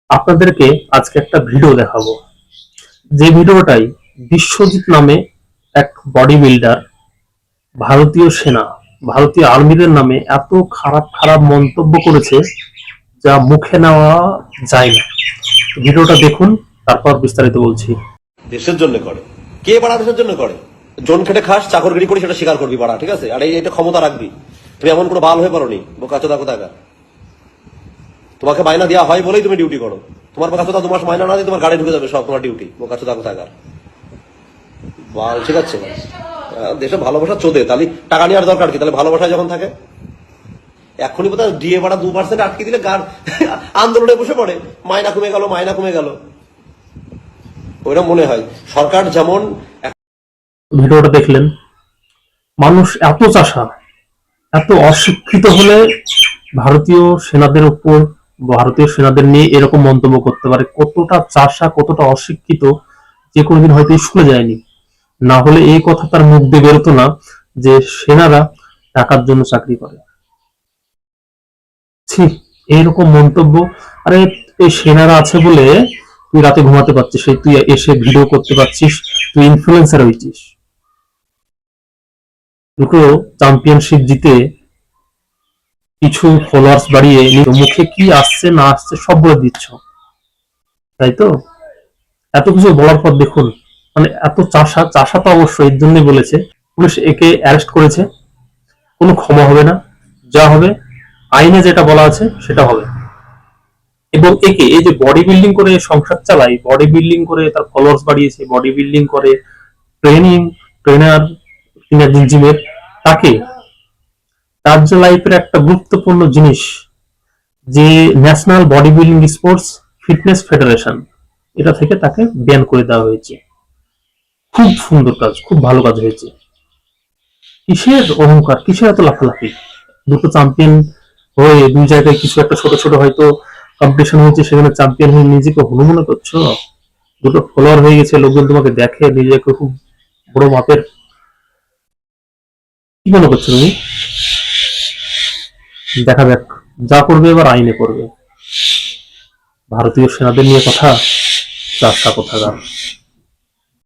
আপনাদেরকে আজকে একটা ভিডিও দেখাবো, যে ভিডিওটাই বিশ্বজিৎ নামে এক বডি বিল্ডার ভারতীয় সেনা, ভারতীয় আর্মিদের নামে এত খারাপ খারাপ মন্তব্য করেছে যা মুখে নেওয়া যায় না। ভিডিওটা দেখুন, তারপর বিস্তারিত বলছি। দেশের জন্য করে কে বাড়া? দেশের জন্য করে। জন খেটে খাস, চাকরগিরি করি, সেটা স্বীকার করবি বাড়া, ঠিক আছে? আর এইটা ক্ষমতা রাখবি। তুমি এমন কোনো বাল হয়ে পারোনি বোকাচোদা কোথাকার। তোমাকে মাইনা দেওয়া হয় বলেই তুমি ডিউটি করো। তোমার বোকাচোদা 2 মাস মাইনা না দিয়ে তোমার গাড়ি ঢুকে যাবে সব তোমার ডিউটি, বোকাচোদা কোথাকার বাল, ঠিক আছে? দেশে ভালোবাসা চোদে, তাহলে টাকা নেওয়ার দরকার কি? তাহলে ভালোবাসা যখন থাকে এখনই বোধহয় ডিএ ভাড়া 2% আটকে দিলে গার আন্দোলনে বসে পড়ে, মাইনা কমে গেল, মাইনা কমে গেল। ওইটা মনে হয় সরকার যেমন। ভিডিওটা দেখলেন, মানুষ এত চাষা, এত অশিক্ষিত হলে ভারতীয় সেনাদের উপর, ভারতীয় সেনাদের নিয়ে এরকম মন্তব্য করতে পারে? কতটা চাষা, কতটা অশিক্ষিত, যে কোনোদিন হয়তো স্কুলে যায়নি, না হলে এই কথা তার মুখ দিয়ে বেরোতো না যে সেনারা টাকার জন্য চাকরি করে। ছি, এইরকম মন্তব্য! আরে, এই সেনারা আছে বলে তুই রাতে ঘুমাতে পারছিস, তুই এসে ভিডিও করতে পারছিস, তুই ইনফ্লুয়েন্সার হয়েছিস। দুটো চ্যাম্পিয়নশিপ জিতে কিছু ফলোয়ার্স বাড়িয়ে মুখে কি আসছে না আসছে সব বলে দিচ্ছ, তাই তো? এত কিছু বলার পর দেখুন, মানে এত চাষা, চাষা তো অবশ্যই এর জন্যই বলেছে। পুলিশ একে অ্যারেস্ট করেছে, কোনো ক্ষমা হবে না, যা হবে আইনে যেটা বলা আছে সেটা হবে। এবং একে, এই যে বডি বিল্ডিং করে সংসার চালায়, বডি বিল্ডিং করে তার ফলোয়ার্স বাড়িয়েছে, বডি বিল্ডিং করে ট্রেনিং, ট্রেনার, জিমের, তাকে তার যে লাইফের একটা গুরুত্বপূর্ণ জিনিস, যে national body building sports fitness federation, এটা থেকে তাকে ব্যান করে দেওয়া হয়েছে। খুব সুন্দর কাজ, খুব ভালো কাজ হয়েছে। কিসের অহংকার, কিসের এত লাফালাফি? দুটো চ্যাম্পিয়ন হয়ে দুই জায়গায় কিছু একটা ছোট ছোট হয়তো কম্পিটিশন হয়েছে, সেখানে চ্যাম্পিয়ন হয়ে নিজেকে হনু মনে করছো? দুটো ফলোয়ার হয়ে গেছে, লোকজন তোমাকে দেখে, নিজেকে খুব বড় মাপের কি মনে করছো তুমি? দেখা যাক, যা করবে এবার আইনে করবে। ভারতীয় সেনাদের নিয়ে কথা, চাষা কোথাকার।